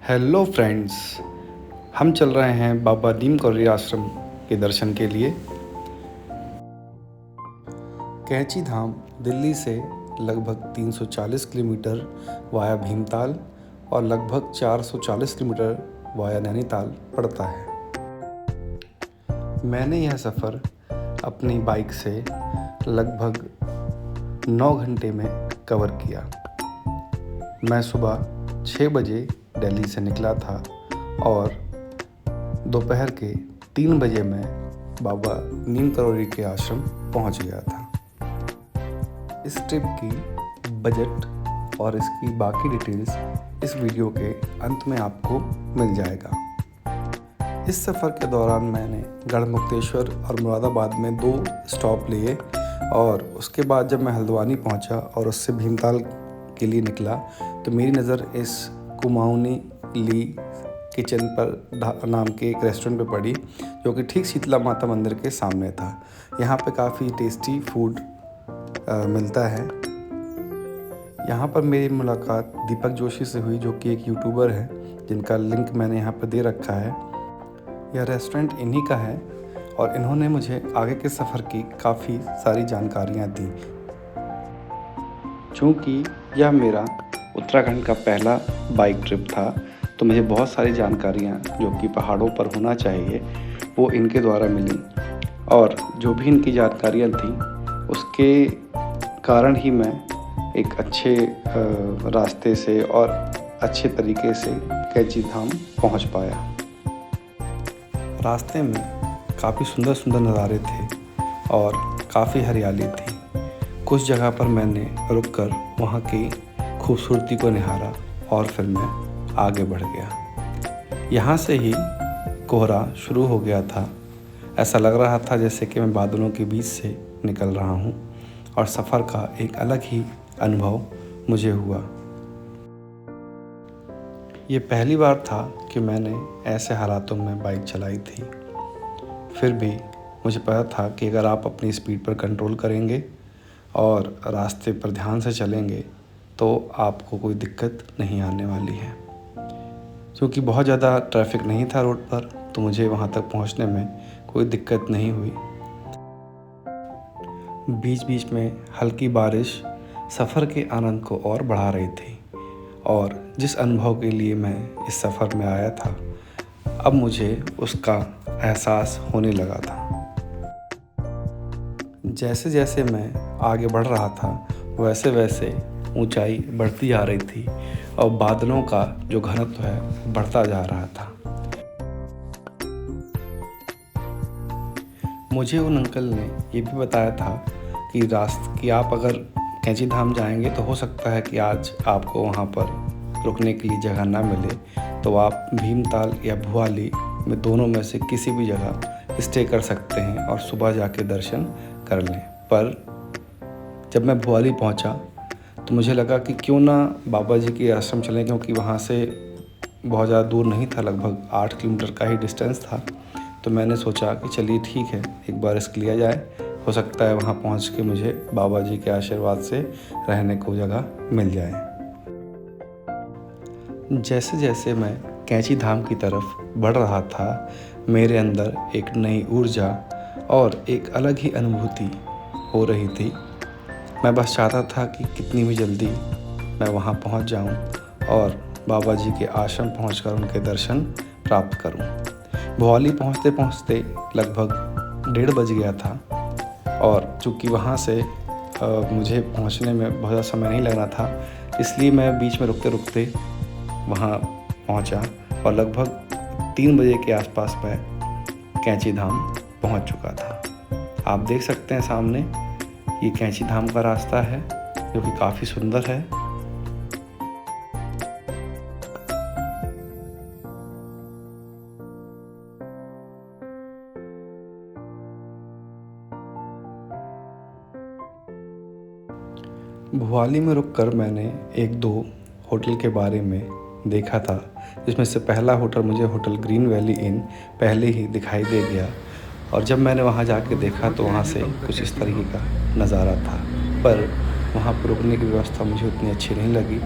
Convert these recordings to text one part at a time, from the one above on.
Hello friends, हम चल रहे हैं बाबा नीम करौरी आश्रम के दर्शन के लिए। कैंची धाम दिल्ली से लगभग 340 किलोमीटर वाया भीमताल और लगभग 440 किलोमीटर वाया नैनीताल पड़ता है। मैंने यह सफ़र अपनी बाइक से लगभग 9 घंटे में कवर किया। मैं सुबह 6 बजे दिल्ली से निकला था और दोपहर के 3 बजे मैं बाबा नीम करौरी के आश्रम पहुंच गया था। इस ट्रिप की बजट और इसकी बाकी डिटेल्स इस वीडियो के अंत में आपको मिल जाएगा। इस सफ़र के दौरान मैंने गढ़मुक्तेश्वर और मुरादाबाद में 2 स्टॉप लिए और उसके बाद जब मैं हल्द्वानी पहुंचा और उससे भीमताल के लिए निकला तो मेरी नज़र इस कुमाऊनी ली किचन पर नाम के एक रेस्टोरेंट पे पड़ी, जो कि ठीक शीतला माता मंदिर के सामने था। यहाँ पे काफ़ी टेस्टी फूड मिलता है। यहाँ पर मेरी मुलाकात दीपक जोशी से हुई, जो कि एक यूट्यूबर है जिनका लिंक मैंने यहाँ पर दे रखा है। यह रेस्टोरेंट इन्हीं का है और इन्होंने मुझे आगे के सफ़र की काफ़ी सारी जानकारियाँ दी। चूँकि यह मेरा उत्तराखंड का पहला बाइक ट्रिप था तो मुझे बहुत सारी जानकारियाँ जो कि पहाड़ों पर होना चाहिए वो इनके द्वारा मिली, और जो भी इनकी जानकारियाँ थी उसके कारण ही मैं एक अच्छे रास्ते से और अच्छे तरीके से कैंची धाम पहुँच पाया। रास्ते में काफ़ी सुंदर सुंदर नज़ारे थे और काफ़ी हरियाली थी। कुछ जगह पर मैंने रुककर वहाँ की खूबसूरती को निहारा और फिर मैं आगे बढ़ गया। यहाँ से ही कोहरा शुरू हो गया था। ऐसा लग रहा था जैसे कि मैं बादलों के बीच से निकल रहा हूँ और सफ़र का एक अलग ही अनुभव मुझे हुआ। ये पहली बार था कि मैंने ऐसे हालातों में बाइक चलाई थी। फिर भी मुझे पता था कि अगर आप अपनी स्पीड पर कंट्रोल करेंगे और रास्ते पर ध्यान से चलेंगे तो आपको कोई दिक्कत नहीं आने वाली है। क्योंकि बहुत ज़्यादा ट्रैफिक नहीं था रोड पर, तो मुझे वहाँ तक पहुँचने में कोई दिक्कत नहीं हुई। बीच बीच में हल्की बारिश सफ़र के आनंद को और बढ़ा रही थी, और जिस अनुभव के लिए मैं इस सफ़र में आया था अब मुझे उसका एहसास होने लगा था। जैसे जैसे मैं आगे बढ़ रहा था वैसे वैसे ऊंचाई बढ़ती जा रही थी और बादलों का जो घनत्व है बढ़ता जा रहा था। मुझे उन अंकल ने ये भी बताया था कि आप अगर कैंची धाम जाएंगे तो हो सकता है कि आज आपको वहाँ पर रुकने के लिए जगह ना मिले, तो आप भीमताल या भुआली में दोनों में से किसी भी जगह स्टे कर सकते हैं और सुबह जाके दर्शन कर लें। पर जब मैं भुआली पहुँचा तो मुझे लगा कि क्यों ना बाबा जी के आश्रम चलें, क्योंकि वहाँ से बहुत ज़्यादा दूर नहीं था, लगभग 8 किलोमीटर का ही डिस्टेंस था। तो मैंने सोचा कि चलिए ठीक है, एक बार रिस्क लिया जाए, हो सकता है वहाँ पहुँच के मुझे बाबा जी के आशीर्वाद से रहने को जगह मिल जाए। जैसे जैसे मैं कैंची धाम की तरफ बढ़ रहा था मेरे अंदर एक नई ऊर्जा और एक अलग ही अनुभूति हो रही थी। मैं बस चाहता था कि कितनी भी जल्दी मैं वहाँ पहुँच जाऊँ और बाबा जी के आश्रम पहुँचकर उनके दर्शन प्राप्त करूँ। भुआली पहुँचते पहुँचते लगभग 1:30 बज गया था, और चूँकि वहाँ से मुझे पहुँचने में बहुत ज़्यादा समय नहीं लगना था, इसलिए मैं बीच में रुकते रुकते वहाँ पहुँचा और लगभग 3 बजे के आसपास मैं कैंची धाम पहुँच चुका था। आप देख सकते हैं सामने ये कैंची धाम का रास्ता है, जो कि काफ़ी सुंदर है। भुआली में रुककर मैंने 1-2 होटल के बारे में देखा था, जिसमें से पहला होटल मुझे होटल ग्रीन वैली इन पहले ही दिखाई दे गया, और जब मैंने वहाँ जाके देखा तो वहाँ से कुछ इस तरीके का नज़ारा था। पर वहाँ पर रुकने की व्यवस्था मुझे उतनी अच्छी नहीं लगी।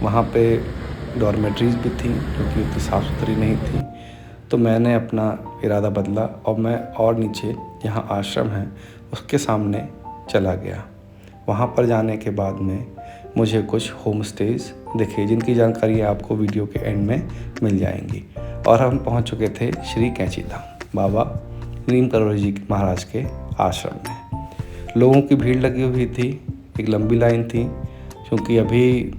वहाँ पे डॉर्मेट्रीज़ भी थी जो कि उतनी साफ़ सुथरी नहीं थी। तो मैंने अपना इरादा बदला और मैं और नीचे जहाँ आश्रम है उसके सामने चला गया। वहाँ पर जाने के बाद में मुझे कुछ होम स्टेज़ दिखे जिनकी जानकारी आपको वीडियो के एंड में मिल जाएंगी। और हम पहुँच चुके थे श्री कैंची धाम बाबा नीम करोली जी महाराज के आश्रम में। लोगों की भीड़ लगी हुई थी, एक लंबी लाइन थी, क्योंकि अभी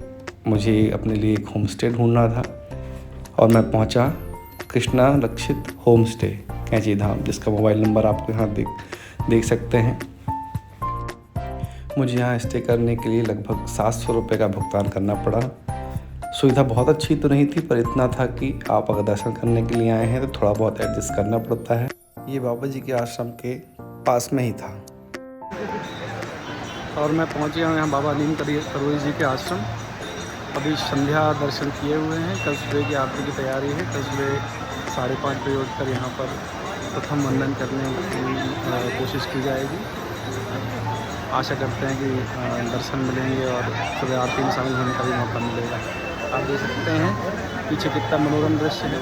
मुझे अपने लिए एक होम स्टे ढूंढना था। और मैं पहुंचा कृष्णा लक्षित होम स्टे कैंची धाम, जिसका मोबाइल नंबर आपको यहाँ देख सकते हैं। मुझे यहाँ स्टे करने के लिए लगभग 700 रुपये का भुगतान करना पड़ा। सुविधा बहुत अच्छी तो नहीं थी, पर इतना था कि आप अगर दर्शन करने के लिए आए हैं तो थोड़ा बहुत एडजस्ट करना पड़ता है। ये बाबा जी के आश्रम के पास में ही था। और मैं पहुँच गया हूँ यहाँ बाबा नीम करोली जी के आश्रम। अभी संध्या दर्शन किए हुए हैं। कल सुबह की आरती की तैयारी है। कल सुबह 5:30 बजे उठकर यहाँ पर प्रथम वंदन करने की कोशिश की जाएगी। आशा करते हैं कि दर्शन मिलेंगे और सुबह आरती में शामिल होने का भी मौका मिलेगा। आप देख सकते हैं पीछे कितना मनोरम दृश्य है।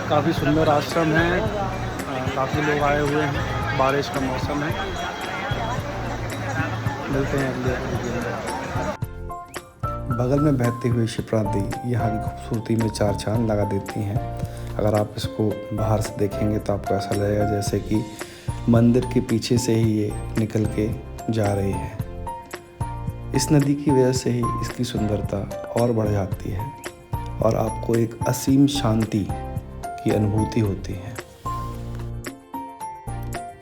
काफ़ी सुंदर आश्रम है, काफ़ी लोग आए हुए हैं, बारिश का मौसम है। मिलते हैं अगले वीडियो में। बगल में बहती हुई शिप्रा नदी यहाँ की खूबसूरती में चार चांद लगा देती हैं। अगर आप इसको बाहर से देखेंगे तो आपको ऐसा लगेगा जैसे कि मंदिर के पीछे से ही ये निकल के जा रही है। इस नदी की वजह से ही इसकी सुंदरता और बढ़ जाती है और आपको एक असीम शांति की अनुभूति होती है।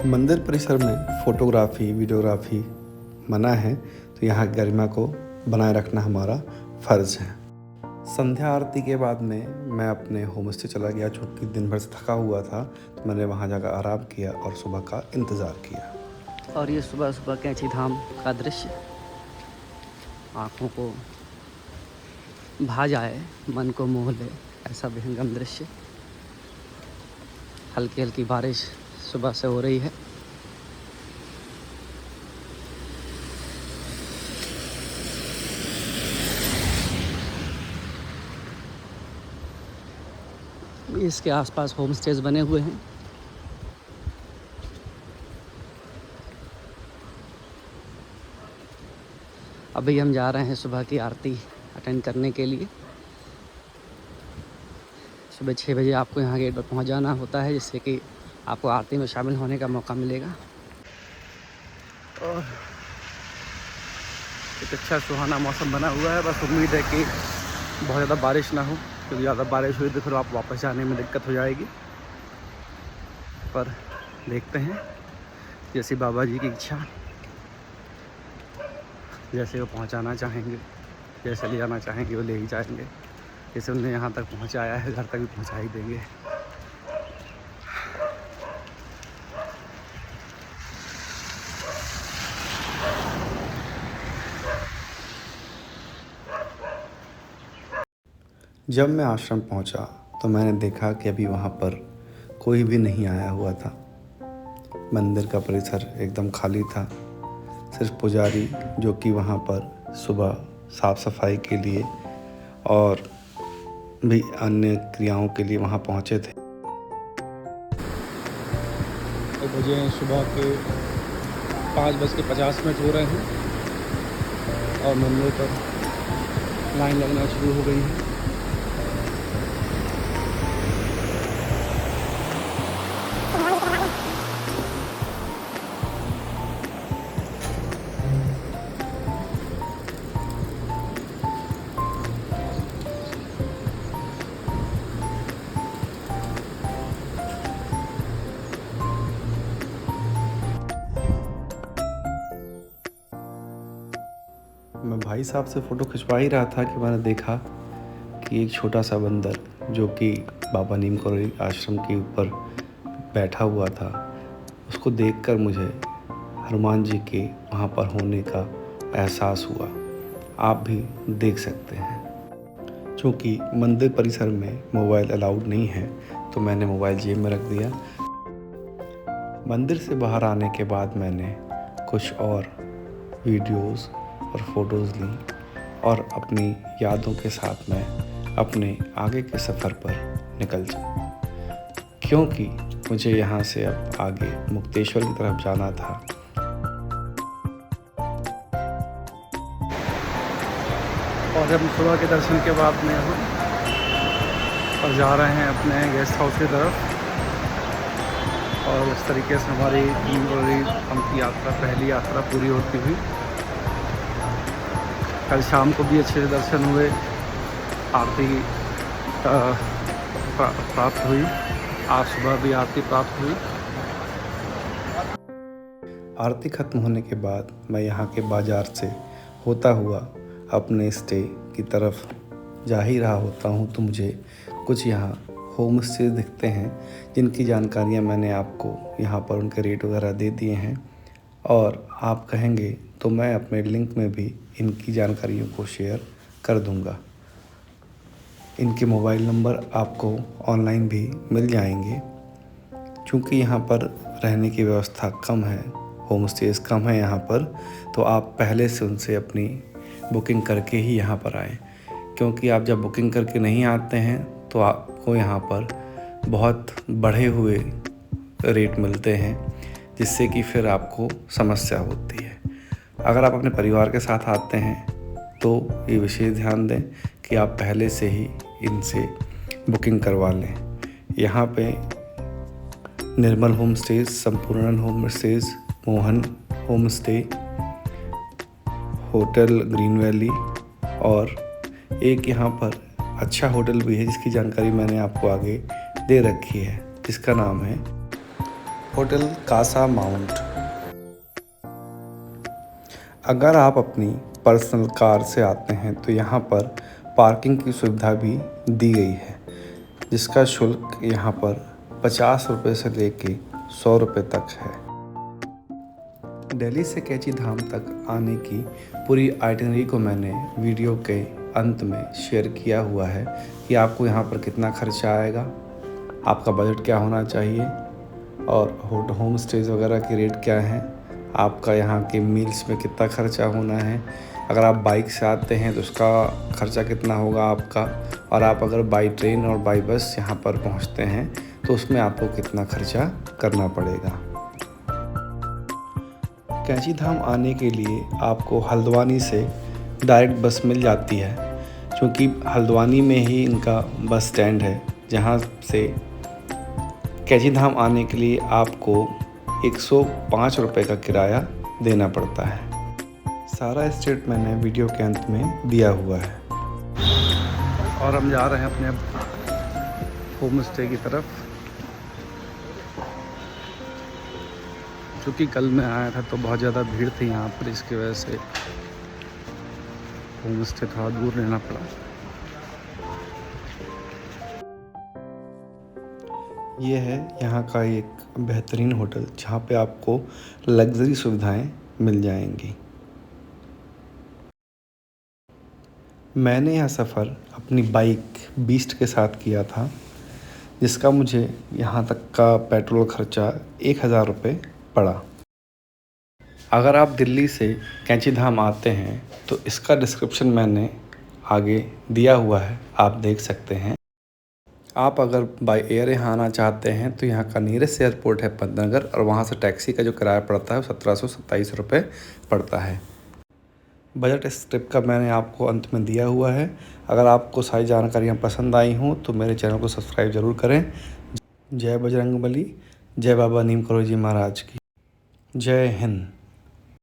मंदिर परिसर में फोटोग्राफी वीडियोग्राफी मना है, तो यहाँ गरिमा को बनाए रखना हमारा फ़र्ज़ है। संध्या आरती के बाद में मैं अपने होम स्टे चला गया, चूँकि दिन भर से थका हुआ था, तो मैंने वहाँ जाकर आराम किया और सुबह का इंतज़ार किया। और ये सुबह सुबह कैंची धाम का दृश्य आँखों को भा जाए, मन को मोह ले, ऐसा विहंगम दृश्य। हल्की हल्की बारिश सुबह से हो रही है। इसके आसपास होम स्टेज बने हुए हैं। अभी हम जा रहे हैं सुबह की आरती अटेंड करने के लिए। सुबह 6 बजे आपको यहाँ गेट पर पहुँच जाना होता है, जिससे कि आपको आरती में शामिल होने का मौका मिलेगा। और एक अच्छा सुहाना मौसम बना हुआ है। बस उम्मीद है कि बहुत ज़्यादा बारिश ना हो, क्योंकि ज़्यादा बारिश हुई तो फिर आप वापस जाने में दिक्कत हो जाएगी। पर देखते हैं, जैसी बाबा जी की इच्छा, जैसे वो पहुंचाना चाहेंगे, जैसे ले जाना चाहेंगे वो ले ही जाएंगे। जैसे उन्हें यहाँ तक पहुंचाया है, घर तक भी पहुंचा ही देंगे। जब मैं आश्रम पहुंचा तो मैंने देखा कि अभी वहाँ पर कोई भी नहीं आया हुआ था। मंदिर का परिसर एकदम खाली था। सिर्फ पुजारी जो कि वहाँ पर सुबह साफ़ सफाई के लिए और भी अन्य क्रियाओं के लिए वहाँ पहुँचे थे। 1 बजे सुबह के 5:50 हो रहे हैं और मंदिर पर लाइन लगना शुरू हो गई है। मैं भाई साहब से फ़ोटो खिंचवा ही रहा था कि मैंने देखा कि एक छोटा सा बंदर जो कि बाबा नीम करोली आश्रम के ऊपर बैठा हुआ था, उसको देखकर मुझे हनुमान जी के वहाँ पर होने का एहसास हुआ। आप भी देख सकते हैं। चूँकि मंदिर परिसर में मोबाइल अलाउड नहीं है, तो मैंने मोबाइल जेब में रख दिया। मंदिर से बाहर आने के बाद मैंने कुछ और वीडियोस और फोटोज़ लीं और अपनी यादों के साथ मैं अपने आगे के सफ़र पर निकल जाऊँ, क्योंकि मुझे यहाँ से अब आगे मुक्तेश्वर की तरफ जाना था। और हम सुबह के दर्शन के बाद में हम और जा रहे हैं अपने गेस्ट हाउस की तरफ। और इस तरीके से हमारी की यात्रा, पहली यात्रा पूरी होती हुई। कल शाम को भी अच्छे से दर्शन हुए, आरती प्राप्त हुई। आज सुबह भी आरती प्राप्त हुई। आरती ख़त्म होने के बाद मैं यहाँ के बाज़ार से होता हुआ अपने स्टे की तरफ जा ही रहा होता हूँ, तो मुझे कुछ यहाँ होम स्टे दिखते हैं जिनकी जानकारियाँ मैंने आपको यहाँ पर उनके रेट वगैरह दे दिए हैं। और आप कहेंगे तो मैं अपने लिंक में भी इनकी जानकारियों को शेयर कर दूँगा। इनके मोबाइल नंबर आपको ऑनलाइन भी मिल जाएंगे। चूँकि यहाँ पर रहने की व्यवस्था कम है, होम स्टेज़ कम है यहाँ पर, तो आप पहले से उनसे अपनी बुकिंग करके ही यहाँ पर आएँ, क्योंकि आप जब बुकिंग करके नहीं आते हैं तो आपको यहाँ पर बहुत बढ़े हुए रेट मिलते हैं, जिससे कि फिर आपको समस्या होती है। अगर आप अपने परिवार के साथ आते हैं तो ये विशेष ध्यान दें कि आप पहले से ही इनसे बुकिंग करवा लें। यहाँ पे निर्मल होम स्टेज, संपूर्ण home stage, Mohan home stay, hotel green valley और एक यहाँ पर अच्छा होटल भी है जिसकी जानकारी मैंने आपको आगे दे रखी है, जिसका नाम है होटल कासा माउंट। अगर आप अपनी पर्सनल कार से आते हैं तो यहाँ पर पार्किंग की सुविधा भी दी गई है, जिसका शुल्क यहाँ पर 50 रुपये से लेके 100 रुपये तक है। दिल्ली से कैंची धाम तक आने की पूरी आइटिनरी को मैंने वीडियो के अंत में शेयर किया हुआ है कि आपको यहाँ पर कितना खर्चा आएगा, आपका बजट क्या होना चाहिए और होम स्टेज वगैरह के रेट क्या हैं, आपका यहाँ के मील्स में कितना खर्चा होना है, अगर आप बाइक से आते हैं तो उसका खर्चा कितना होगा आपका, और आप अगर बाई ट्रेन और बाई बस यहाँ पर पहुँचते हैं तो उसमें आपको कितना खर्चा करना पड़ेगा। कैंची धाम आने के लिए आपको हल्द्वानी से डायरेक्ट बस मिल जाती है, क्योंकि हल्द्वानी में ही इनका बस स्टैंड है, जहाँ से कैंची धाम आने के लिए आपको 105 रुपये का किराया देना पड़ता है। सारा स्टेट मैंने वीडियो के अंत में दिया हुआ है। और हम जा रहे हैं अपने होम स्टे की तरफ। क्योंकि कल मैं आया था तो बहुत ज़्यादा भीड़ थी यहाँ पर, इसकी वजह से होम स्टे थोड़ा दूर रहना पड़ा। ये है यहाँ का एक बेहतरीन होटल, जहाँ पे आपको लग्जरी सुविधाएं मिल जाएंगी। मैंने यह सफ़र अपनी बाइक बीस्ट के साथ किया था, जिसका मुझे यहाँ तक का पेट्रोल खर्चा 1000 रुपये पड़ा। अगर आप दिल्ली से कैंची धाम आते हैं तो इसका डिस्क्रिप्शन मैंने आगे दिया हुआ है, आप देख सकते हैं। आप अगर बाय एयर यहाँ आना चाहते हैं तो यहाँ का नियरेस्ट एयरपोर्ट है पंतनगर, और वहाँ से टैक्सी का जो किराया पड़ता है 1727 रुपये पड़ता है। बजट इस ट्रिप का मैंने आपको अंत में दिया हुआ है। अगर आपको सारी जानकारियाँ पसंद आई हों तो मेरे चैनल को सब्सक्राइब ज़रूर करें। जय बजरंगबली, जय बाबा नीम करोली जी महाराज की, जय हिंद।